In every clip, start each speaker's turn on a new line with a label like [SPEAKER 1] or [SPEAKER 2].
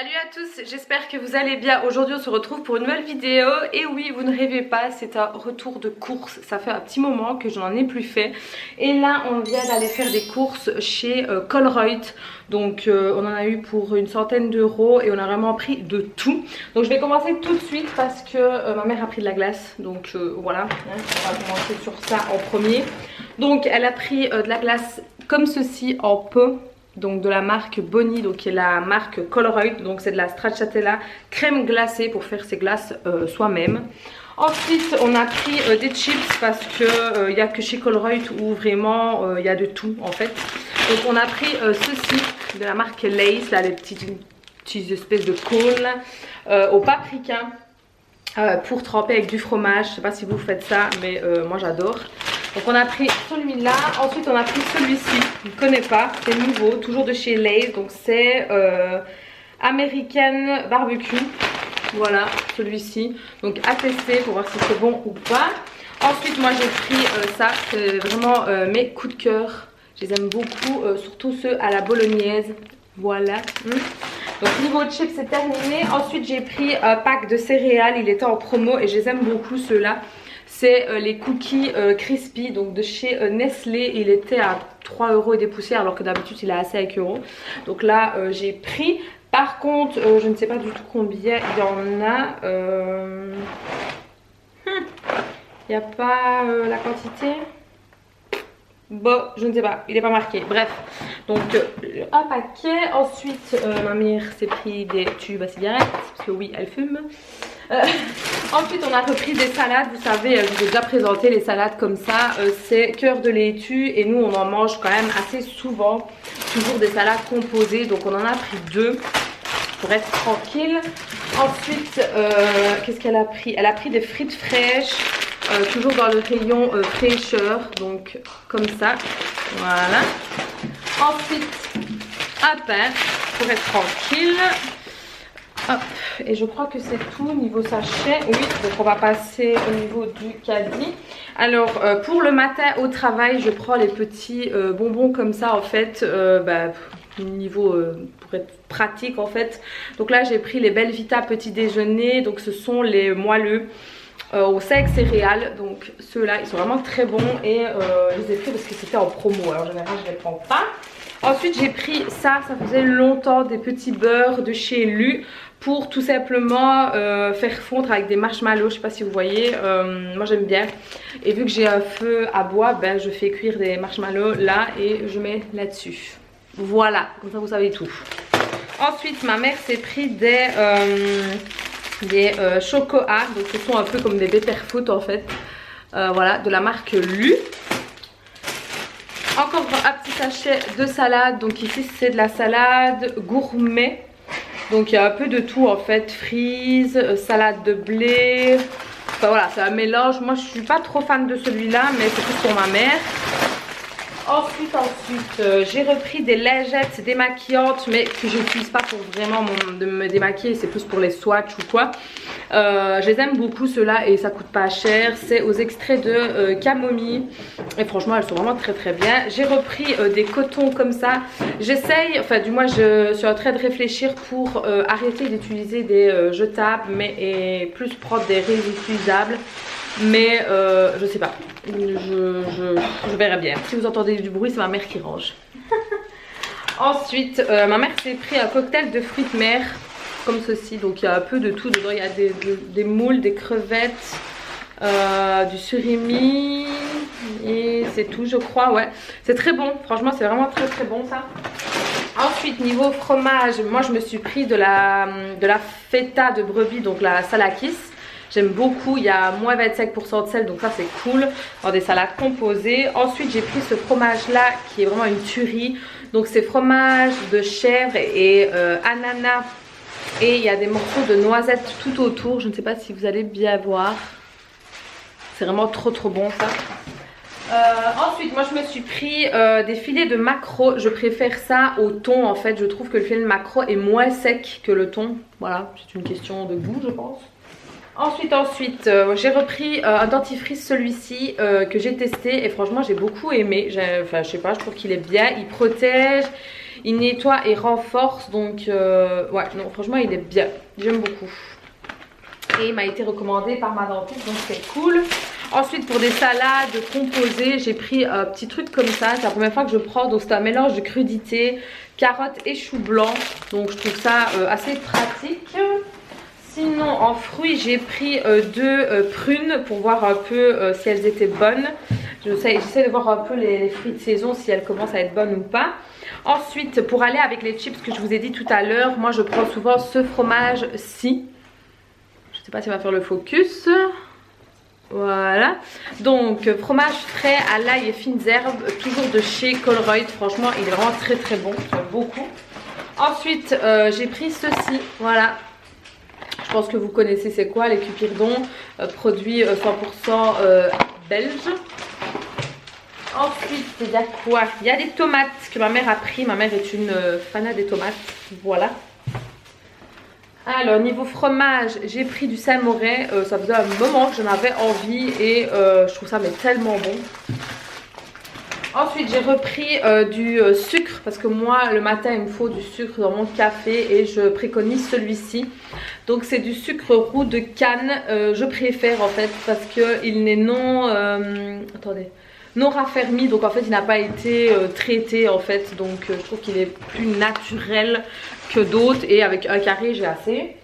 [SPEAKER 1] Salut à tous, j'espère que vous allez bien. Aujourd'hui on se retrouve pour une nouvelle vidéo. Et oui, vous ne rêvez pas, c'est un retour de course. Ça fait un petit moment que je n'en ai plus fait. Et là on vient d'aller faire des courses chez Colruyt. Donc on en a eu pour une centaine d'euros et on a vraiment pris de tout. Donc je vais commencer tout de suite parce que ma mère a pris de la glace. Donc voilà, on va commencer sur ça en premier. Donc elle a pris de la glace comme ceci en pot. Donc de la marque Bonnie, donc qui est la marque Colruyt. Donc c'est de la stracciatella crème glacée pour faire ses glaces soi-même. Ensuite on a pris des chips parce que il n'y a que chez Colruyt où vraiment il y a de tout en fait. Donc on a pris ceci de la marque Lay's, là les petites espèces de cônes au paprika. Pour tremper avec du fromage. Je sais pas si vous faites ça, mais moi j'adore. Donc on a pris celui-là. Ensuite on a pris celui-ci. Je ne connais pas, c'est nouveau, toujours de chez Lay's. Donc c'est American Barbecue. Voilà, celui-ci. Donc à tester pour voir si c'est bon ou pas. Ensuite moi j'ai pris ça. C'est vraiment mes coups de cœur. Je les aime beaucoup, surtout ceux à la bolognaise. Voilà. Donc niveau chips c'est terminé. Ensuite j'ai pris un pack de céréales. Il était en promo et je les aime beaucoup ceux-là. C'est les cookies crispy, donc de chez Nestlé. Il était à 3 € et des poussières alors que d'habitude il est à 5 €. Donc là j'ai pris. Par contre je ne sais pas du tout combien il y en a. Il n'y a pas la quantité. Bon, je ne sais pas, il n'est pas marqué. Bref, donc un paquet. Ensuite, ma mère s'est pris des tubes à cigarettes, parce que oui, elle fume. Ensuite, on a repris des salades. Vous savez, je vous ai déjà présenté les salades comme ça. C'est cœur de laitue et nous, on en mange quand même assez souvent. Toujours des salades composées. Donc, on en a pris 2 pour être tranquille. Ensuite, qu'est-ce qu'elle a pris? Elle a pris des frites fraîches. Toujours dans le rayon fraîcheur, donc comme ça, voilà. Ensuite un pain pour être tranquille. Hop. Et je crois que c'est tout niveau sachet. Oui, donc on va passer au niveau du caddie. Alors pour le matin au travail je prends les petits bonbons comme ça en fait, niveau pour être pratique en fait. Donc là j'ai pris les Belvita petit déjeuner, donc ce sont les moelleux au sec céréales. Donc ceux-là ils sont vraiment très bons et je les ai pris parce que c'était en promo. Alors en général je ne les prends pas. Ensuite j'ai pris ça faisait longtemps, des petits beurres de chez Lu pour tout simplement faire fondre avec des marshmallows. Je sais pas si vous voyez, moi j'aime bien. Et vu que j'ai un feu à bois, ben je fais cuire des marshmallows là et je mets là-dessus. Voilà, comme ça vous savez tout. Ensuite ma mère s'est pris des chocoats, donc ce sont un peu comme des Betterfoot en fait, voilà, de la marque Lu. Encore un petit sachet de salade, donc ici c'est de la salade gourmet, donc il y a un peu de tout en fait, frise, salade de blé, enfin voilà, c'est un mélange. Moi je suis pas trop fan de celui-là, mais c'est plus pour ma mère. Ensuite j'ai repris des lingettes démaquillantes mais que je n'utilise pas pour vraiment me démaquiller, c'est plus pour les swatchs ou quoi. Je les aime beaucoup ceux-là et ça coûte pas cher. C'est aux extraits de camomille et franchement elles sont vraiment très très bien. J'ai repris des cotons comme ça. J'essaye, enfin du moins je suis en train de réfléchir pour arrêter d'utiliser des jetables mais et plus prendre des réutilisables. Mais je sais pas, je verrai bien. Si vous entendez du bruit, c'est ma mère qui range. Ensuite ma mère s'est pris un cocktail de fruits de mer comme ceci. Donc il y a un peu de tout dedans. Il y a des moules, des crevettes, du surimi et c'est tout je crois. Ouais, c'est très bon, franchement c'est vraiment très très bon ça. Ensuite niveau fromage, moi je me suis pris de la feta de brebis, donc la Salakis. J'aime beaucoup, il y a moins 25% de sel, donc ça c'est cool, dans des salades composées. Ensuite j'ai pris ce fromage là qui est vraiment une tuerie. Donc c'est fromage de chèvre et ananas. Et il y a des morceaux de noisettes tout autour, je ne sais pas si vous allez bien voir. C'est vraiment trop trop bon ça. Ensuite moi je me suis pris des filets de maquereau. Je préfère ça au thon en fait, je trouve que le filet de maquereau est moins sec que le thon. Voilà, c'est une question de goût je pense. Ensuite j'ai repris un dentifrice, celui-ci que j'ai testé et franchement j'ai beaucoup aimé. Enfin je sais pas, je trouve qu'il est bien, il protège, Il nettoie et renforce. Donc ouais, non, franchement il est bien. J'aime beaucoup. Et il m'a été recommandé par ma dentiste, donc c'est cool. Ensuite pour des salades composées, j'ai pris un petit truc comme ça. C'est la première fois que je prends, donc c'est un mélange de crudités, carottes et choux blancs. Donc je trouve ça assez pratique. Sinon en fruits j'ai pris deux prunes pour voir un peu si elles étaient bonnes. J'essaie de voir un peu les fruits de saison, si elles commencent à être bonnes ou pas. Ensuite pour aller avec les chips que je vous ai dit tout à l'heure, moi je prends souvent ce fromage-ci. Je ne sais pas si on va faire le focus. Voilà. Donc fromage frais à l'ail et fines herbes, toujours de chez Colruyt. Franchement il est vraiment très très bon, j'aime beaucoup. Ensuite j'ai pris ceci, voilà. Je pense que vous connaissez c'est quoi, les Cupirdon, produits 100% belges. Ensuite il y a quoi? Il y a des tomates que ma mère a pris, ma mère est une fanat des tomates, voilà. Alors niveau fromage j'ai pris du Saint-Moret, ça faisait un moment que j'en avais envie et je trouve ça mais tellement bon. Ensuite j'ai repris du sucre parce que moi le matin il me faut du sucre dans mon café et je préconise celui-ci. Donc c'est du sucre roux de canne, je préfère en fait parce qu'il n'est non... attendez... non raffermi, donc en fait il n'a pas été traité en fait, donc je trouve qu'il est plus naturel que d'autres et avec un carré j'ai assez.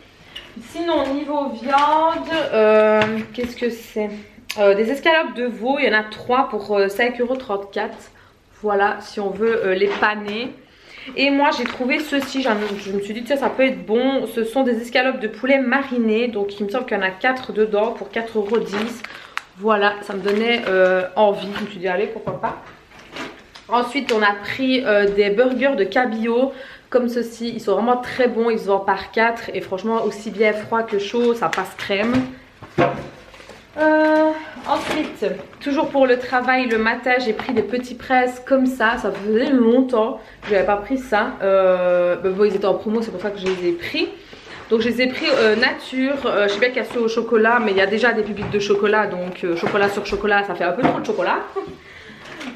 [SPEAKER 1] Sinon niveau viande, qu'est-ce que c'est? Des escalopes de veau, il y en a 3 pour 5,34 €. Voilà, si on veut les paner. Et moi j'ai trouvé ceci, je me suis dit tiens ça peut être bon. Ce sont des escalopes de poulet marinées, donc il me semble qu'il y en a 4 dedans pour 4,10 €. Voilà, ça me donnait envie, je me suis dit allez pourquoi pas. Ensuite on a pris des burgers de cabillaud comme ceci, ils sont vraiment très bons, ils se vendent par 4 et franchement aussi bien froid que chaud, ça passe crème. Ensuite, toujours pour le travail le matin, j'ai pris des petits presses comme ça faisait longtemps que je n'avais pas pris ça. Bon, ils étaient en promo, c'est pour ça que je les ai pris. Donc je les ai pris nature, je sais bien qu'il y a ceux au chocolat, mais il y a déjà des pépites de chocolat, donc chocolat sur chocolat, ça fait un peu trop de chocolat.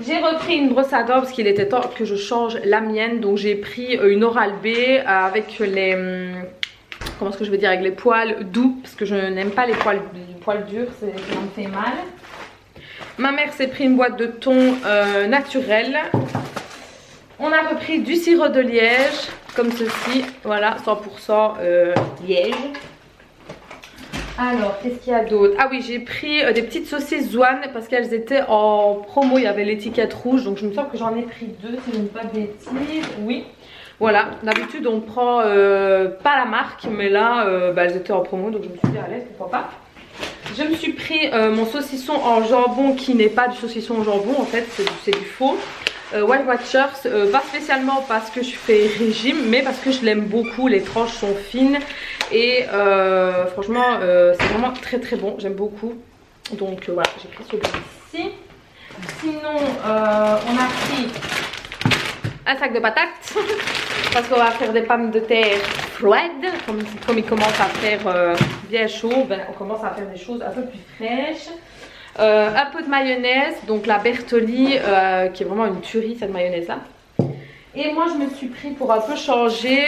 [SPEAKER 1] J'ai repris une brosse à dents parce qu'il était temps que je change la mienne, donc j'ai pris une Oral-B avec les... comment est-ce que je veux dire, avec les poils doux, parce que je n'aime pas les poils durs, ça me fait mal. Ma mère s'est pris une boîte de thon naturel. On a repris du sirop de liège, comme ceci, voilà, 100% liège. Alors, qu'est-ce qu'il y a d'autre? Ah oui, j'ai pris des petites saucisses Zwan parce qu'elles étaient en promo, il y avait l'étiquette rouge, donc je me sens que j'en ai pris 2, si je ne dis pas de bêtises, oui. Voilà, d'habitude on prend pas la marque, mais là elles étaient en promo, donc je me suis dit à l'aise, pourquoi pas. Je me suis pris mon saucisson en jambon qui n'est pas du saucisson au jambon, en fait c'est du faux. Wild Watchers, pas spécialement parce que je fais régime, mais parce que je l'aime beaucoup, les tranches sont fines et franchement c'est vraiment très très bon, j'aime beaucoup. Donc voilà, j'ai pris celui-ci. Sinon on a pris un sac de patates parce qu'on va faire des pommes de terre froides, comme il commence à faire bien chaud, ben, on commence à faire des choses un peu plus fraîches. Un peu de mayonnaise, donc la Bertolli qui est vraiment une tuerie cette mayonnaise là. Et moi je me suis pris pour un peu changer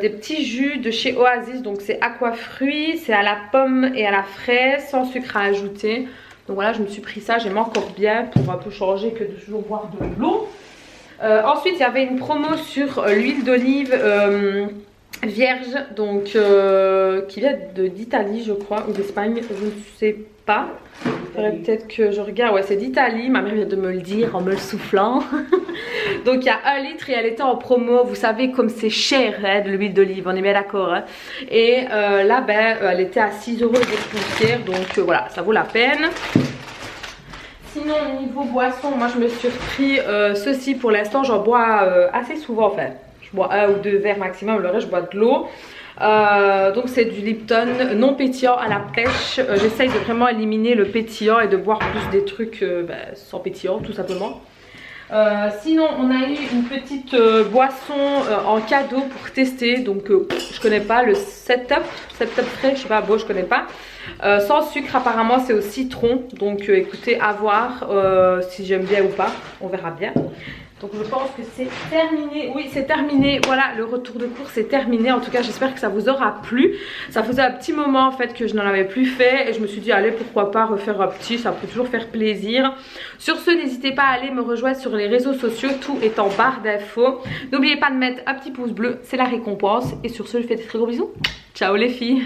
[SPEAKER 1] des petits jus de chez Oasis, donc c'est aquafruits, c'est à la pomme et à la fraise sans sucre à ajouter. Donc voilà, je me suis pris ça, j'aime encore bien pour un peu changer que de toujours boire de l'eau. Ensuite il y avait une promo sur l'huile d'olive vierge, donc qui vient d'Italie je crois, ou d'Espagne, je ne sais pas. Il faudrait peut-être que je regarde, ouais c'est d'Italie, ma mère vient de me le dire en me le soufflant. Donc il y a 1 litre et elle était en promo, vous savez comme c'est cher hein, de l'huile d'olive, on est bien d'accord hein. Et là ben elle était à 6 € des poussières, donc voilà ça vaut la peine. Sinon niveau boisson, moi je me suis repris ceci pour l'instant, j'en bois assez souvent en fait. Je bois 1 ou 2 verres maximum, le reste je bois de l'eau. Donc c'est du Lipton non pétillant à la pêche. J'essaye de vraiment éliminer le pétillant et de boire plus des trucs sans pétillant tout simplement. Sinon on a eu une petite boisson en cadeau pour tester, donc je connais pas le setup frais, je sais pas, bon je connais pas. Sans sucre apparemment c'est au citron. Donc écoutez, à voir si j'aime bien ou pas. On verra bien. Donc je pense que c'est terminé. Oui, c'est terminé. Voilà, le retour de course est terminé. En tout cas, j'espère que ça vous aura plu. Ça faisait un petit moment en fait que je n'en avais plus fait. Et je me suis dit, allez, pourquoi pas refaire un petit. Ça peut toujours faire plaisir. Sur ce, n'hésitez pas à aller me rejoindre sur les réseaux sociaux. Tout est en barre d'infos. N'oubliez pas de mettre un petit pouce bleu. C'est la récompense. Et sur ce, je vous fais des très gros bisous. Ciao les filles.